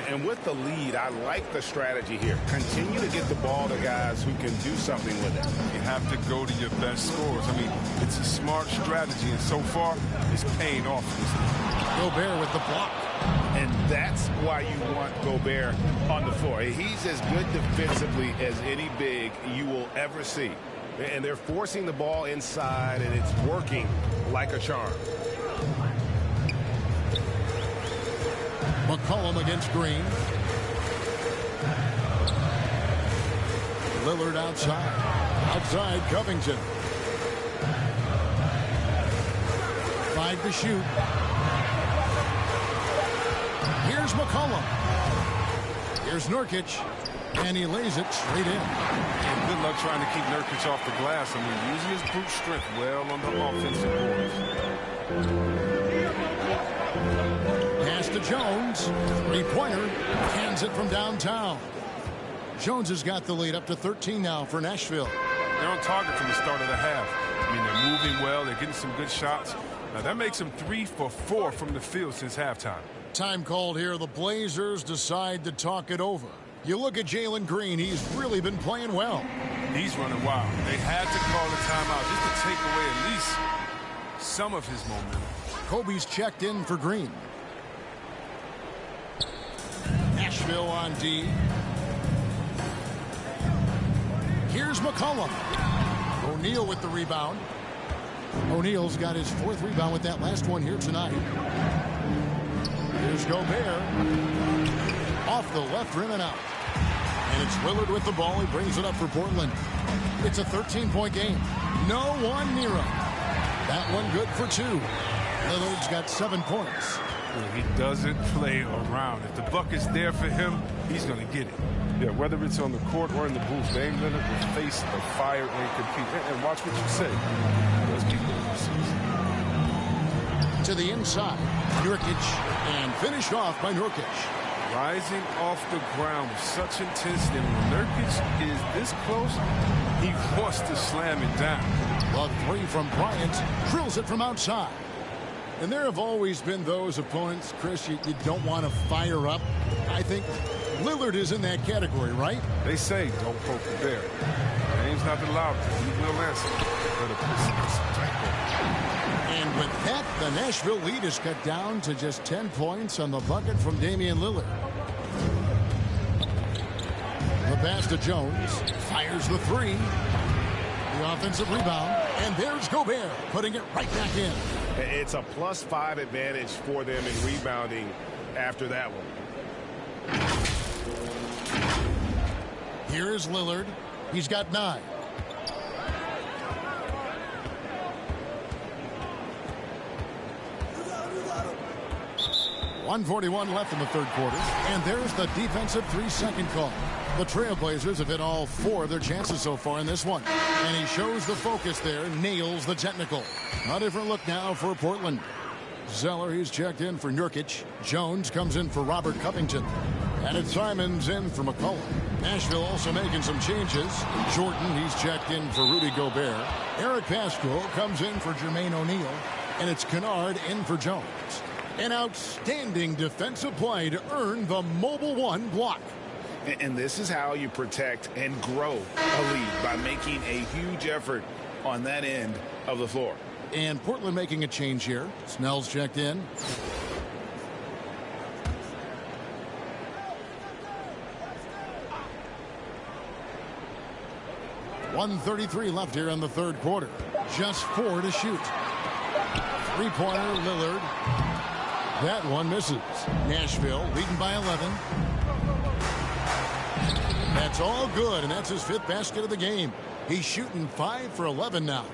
And with the lead, I like the strategy here. Continue to get the ball to guys who can do something with it. You have to go to your best scorers. I mean, it's a smart strategy, and so far, it's paying off. Gobert with the block. And that's why you want Gobert on the floor. He's as good defensively as any big you will ever see. And they're forcing the ball inside, and it's working like a charm. McCollum against Green. Lillard outside. Outside Covington. 5 to shoot. Here's McCollum. Here's Nurkic. And he lays it straight in. And good luck trying to keep Nurkic off the glass. I mean, using his brute strength well on the offensive boards. Pass to Jones. Three-pointer. Hands it from downtown. Jones has got the lead up to 13 now for Nashville. They're on target from the start of the half. I mean, they're moving well. They're getting some good shots. Now, that makes them 3 for 4 from the field since halftime. Time called here. The Blazers decide to talk it over. You look at Jalen Green. He's really been playing well. He's running wild. They had to call a timeout just to take away at least some of his momentum. Kobe's checked in for Green. Nashville on D. Here's McCollum. O'Neal with the rebound. O'Neal's got his 4th rebound with that last one here tonight. Here's Gobert. Off the left rim and out. And it's Lillard with the ball. He brings it up for Portland. It's a 13-point game. No one near him. That one good for 2. Lillard's got 7 points. He doesn't play around. If the buck is there for him, he's going to get it. Yeah, whether it's on the court or in the booth, Dame Lillard will face the fire and compete. And watch what you say. Let's keep it. To the inside. Nurkic. And finished off by Nurkic. Rising off the ground with such intensity. And when Nurkic is this close, he wants to slam it down. The 3 from Bryant. Drills it from outside. And there have always been those opponents, Chris, you don't want to fire up. I think Lillard is in that category, right? They say don't poke the bear. Name's not allowed. He will answer. And with that, the Nashville lead is cut down to just 10 points on the bucket from Damian Lillard. The pass to Jones. Fires the 3. The offensive rebound. And there's Gobert putting it right back in. It's a +5 advantage for them in rebounding after that one. Here is Lillard. He's got 9. .141 left in the third quarter. And there's the defensive 3-second call. The Trailblazers have hit all 4 of their chances so far in this one. And he shows the focus there, nails the technical. A different look now for Portland. Zeller, he's checked in for Nurkic. Jones comes in for Robert Covington. And it's Simons in for McCollum. Nashville also making some changes. Jordan, he's checked in for Rudy Gobert. Eric Paschall comes in for Jermaine O'Neal. And it's Kennard in for Jones. An outstanding defensive play to earn the Mobile One block. And this is how you protect and grow a lead, by making a huge effort on that end of the floor. And Portland making a change here. Snell's checked in. .133 left here in the third quarter. Just 4 to shoot. 3-pointer Lillard. That one misses. Nashville leading by 11. That's all good, and that's his 5th basket of the game. He's shooting 5 for 11 now.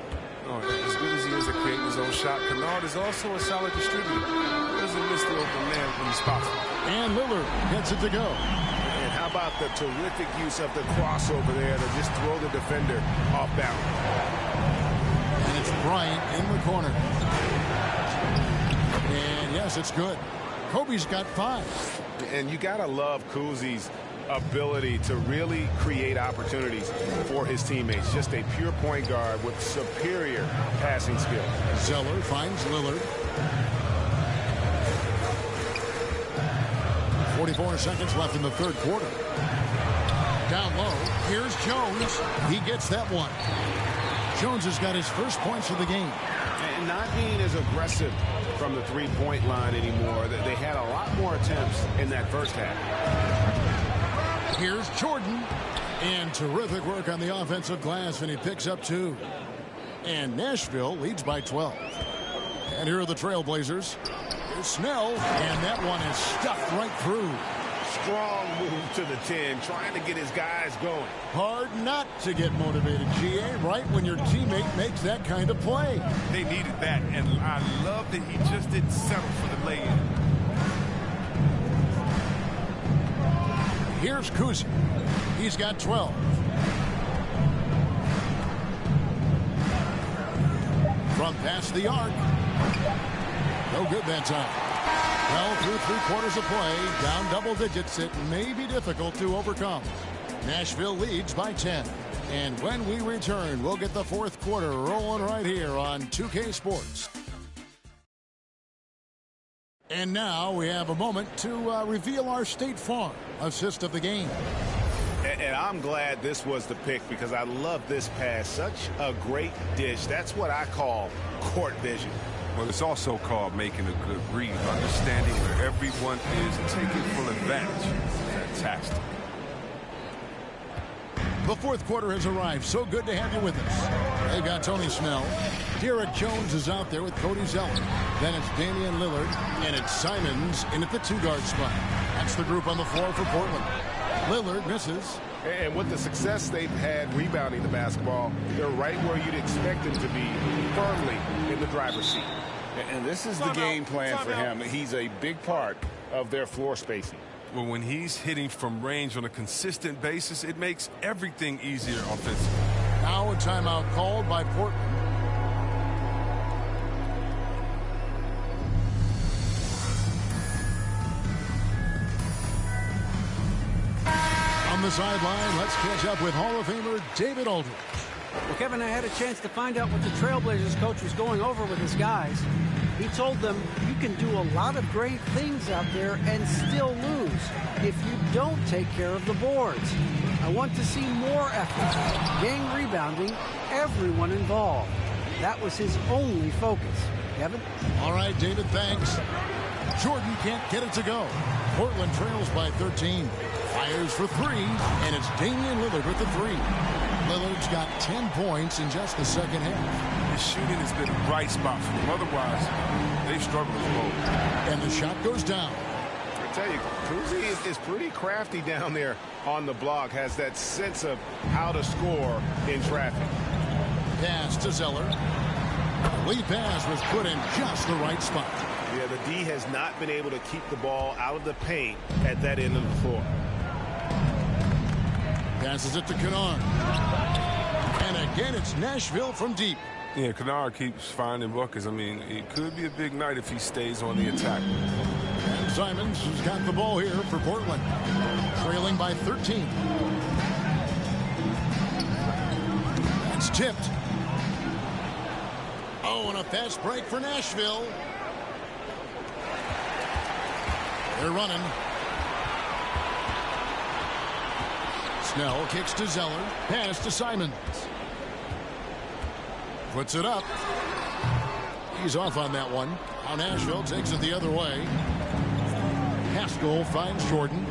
Oh, as good as he is at creating his own shot, Kennard is also a solid distributor. Doesn't miss the open man when he's possible. And Lillard gets it to go. And how about the terrific use of the crossover there to just throw the defender off balance. And it's Bryant in the corner. And yes, it's good. Kobe's got 5. And you got to love Kuzi's ability to really create opportunities for his teammates. Just a pure point guard with superior passing skill. Zeller finds Lillard. 44 seconds left in the third quarter. Down low, here's Jones. He gets that one. Jones has got his first points of the game. And not being as aggressive from the three-point line anymore. They had a lot more attempts in that first half. Here's Jordan. And terrific work on the offensive glass, and he picks up 2. And Nashville leads by 12. And here are the Trailblazers. Here's Snell, and that one is stuffed right through. Strong move to the 10, trying to get his guys going. Hard not to get motivated, GA, right when your teammate makes that kind of play. They needed that, and I love that he just didn't settle for the lay-in. Here's Kuzi. He's got 12. From past the arc. No good that time. Well, through 3 quarters of play, down double digits, it may be difficult to overcome. Nashville leads by 10. And when we return, we'll get the fourth quarter rolling right here on 2K Sports. And now we have a moment to reveal our State Farm assist of the game. And I'm glad this was the pick because I love this pass. Such a great dish. That's what I call court vision. Well, it's also called making a good read, understanding where everyone is and taking full advantage. Fantastic. The fourth quarter has arrived. So good to have you with us. They've got Tony Snell. Derek Jones is out there with Cody Zeller. Then it's Damian Lillard. And it's Simons in at the 2-guard spot. That's the group on the floor for Portland. Lillard misses. And with the success they've had rebounding the basketball, they're right where you'd expect them to be, firmly in the driver's seat. And this is the game plan for him. He's a big part of their floor spacing. Well, when he's hitting from range on a consistent basis, it makes everything easier offensively. Now a timeout called by Portland. On the sideline, let's catch up with Hall of Famer David Aldridge. Well, Kevin, I had a chance to find out what the Trailblazers coach was going over with his guys. He told them, you can do a lot of great things out there and still lose if you don't take care of the boards. I want to see more effort, gang rebounding, everyone involved. That was his only focus. Kevin? All right, David, thanks. Jordan can't get it to go. Portland trails by 13. Fires for 3, and it's Damian Lillard with the 3. Lillard's got 10 points in just the second half. His shooting has been a bright spot for them. Otherwise, they've struggled as well. And the shot goes down. I tell you, Kuzi is pretty crafty down there on the block. Has that sense of how to score in traffic. Pass to Zeller. The lead pass was put in just the right spot. Yeah, the D has not been able to keep the ball out of the paint at that end of the floor. Passes it to Kennard. And again, it's Nashville from deep. Yeah, Kennard keeps finding buckets. I mean, it could be a big night if he stays on the attack. And Simons has got the ball here for Portland. Trailing by 13. It's tipped. Oh, and a fast break for Nashville. They're running. Snell kicks to Zeller. Pass to Simons. Puts it up. He's off on that one. Now Nashville takes it the other way. Haskell finds Jordan.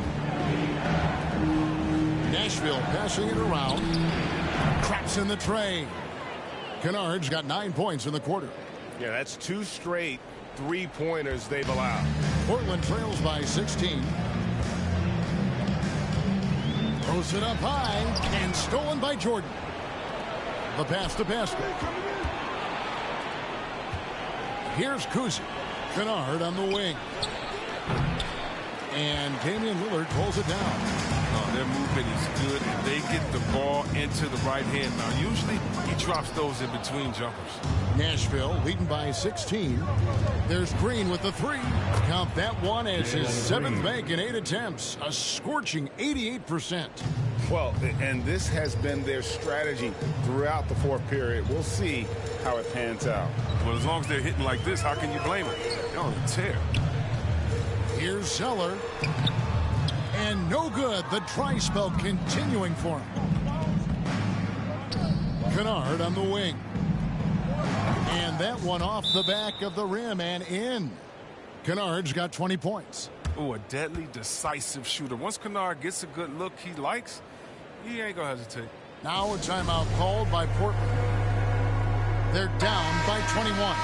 Nashville passing it around. Craps in the tray. Kennard's got 9 points in the quarter. Yeah, that's 2 straight three-pointers they've allowed. Portland trails by 16. Throws it up high and stolen by Jordan. The pass to Pascal. Here's Kuzic. Kennard on the wing. And Damian Lillard pulls it down. Their movement is good. They get the ball into the right hand. Now, usually he drops those in between jumpers. Nashville leading by 16. There's Green with the three. Count that one as his 7th make in 8 attempts. A scorching 88%. Well, and this has been their strategy throughout the fourth period. We'll see how it pans out. Well, as long as they're hitting like this, how can you blame it? They're on a tear. Here's Zeller. And no good. The dry spell continuing for him. Kennard on the wing. And that one off the back of the rim and in. Kennard's got 20 points. Oh, a deadly, decisive shooter. Once Kennard gets a good look he likes, he ain't going to hesitate. Now a timeout called by Portland. They're down by 21.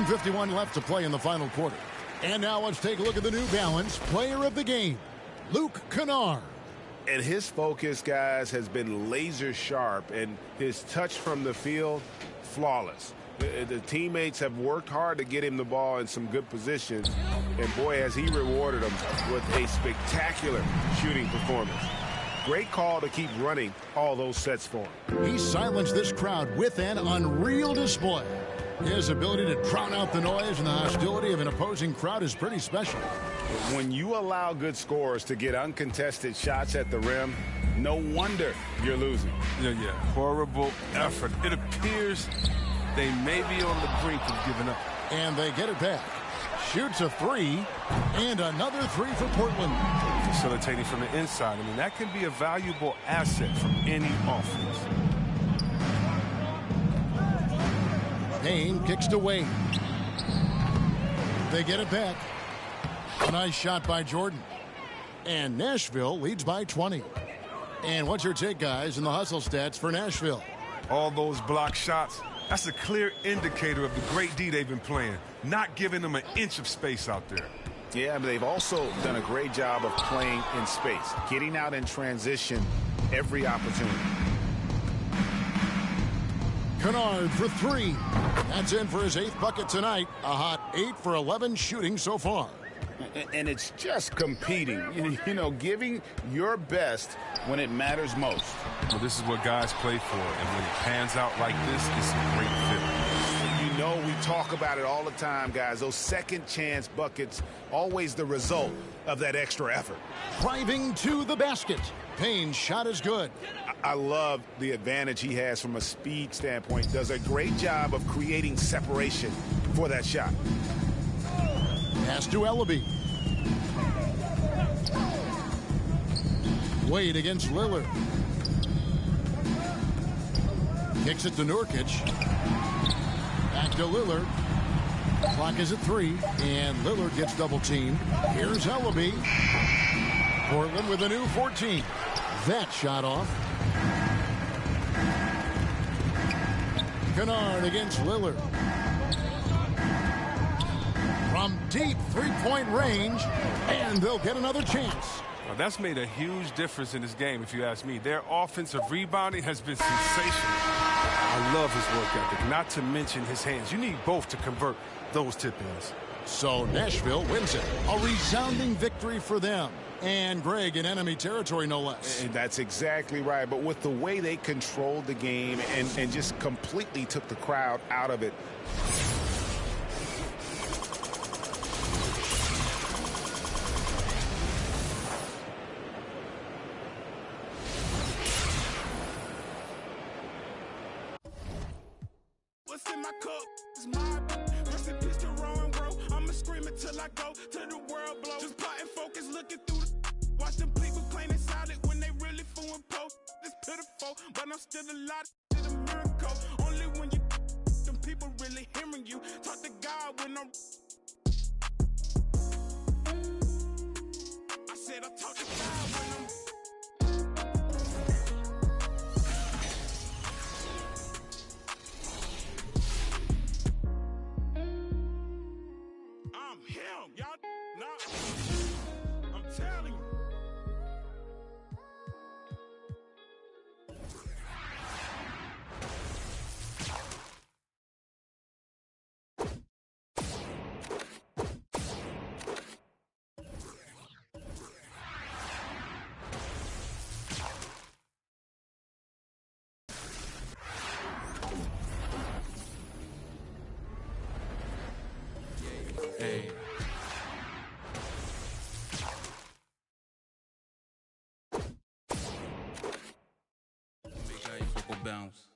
1:51 left to play in the final quarter. And now let's take a look at the New Balance player of the game, Luke Kennard. And his focus, guys, has been laser sharp, and his touch from the field, flawless. The teammates have worked hard to get him the ball in some good positions, and boy, has he rewarded them with a spectacular shooting performance. Great call to keep running all those sets for him. He silenced this crowd with an unreal display. His ability to drown out the noise and the hostility of an opposing crowd is pretty special. When you allow good scorers to get uncontested shots at the rim, no wonder you're losing. Yeah. Horrible effort. It appears they may be on the brink of giving up. And they get it back. Shoots a three, and another three for Portland. Facilitating from the inside. I mean, that can be a valuable asset from any offense. Payne kicks to Wade. They get it back. A nice shot by Jordan. And Nashville leads by 20. And what's your take, guys, in the hustle stats for Nashville? All those block shots, that's a clear indicator of the great D they've been playing. Not giving them an inch of space out there. Yeah, but they've also done a great job of playing in space, getting out in transition every opportunity. Kennard for three. That's in for his 8th bucket tonight. A hot 8 for 11 shooting so far. And it's just competing, you know, giving your best when it matters most. Well, this is what guys play for, and when it pans out like this, it's a great fit. You know, we talk about it all the time, guys. Those second chance buckets, always the result of that extra effort. Driving to the basket. Payne's shot is good. I love the advantage he has from a speed standpoint. Does a great job of creating separation for that shot. Pass to Ellaby. Wade against Lillard. Kicks it to Nurkic. Back to Lillard. Clock is at 3, and Lillard gets double teamed. Here's Ellaby. Portland with a new 14. That shot off. Kennard against Lillard. From deep three-point range, and they'll get another chance. Well, that's made a huge difference in this game, if you ask me. Their offensive rebounding has been sensational. I love his work ethic, not to mention his hands. You need both to convert those tip-ins. So Nashville wins it. A resounding victory for them. And Greg in enemy territory, no less. And that's exactly right. But with the way they controlled the game and just completely took the crowd out of it. What's in my cup is my recipes to roaring roll. I'ma scream until I go to the world blow. Just plotting focus, looking through the watch them people playing silent when they really fooling post. It's pitiful, but I'm still alive. It's a miracle. Only when you them people really hearing you. Talk to God when I'm. I said I talk to God when I'm. I'm him, y'all. Nah, I'm telling you. rebounds.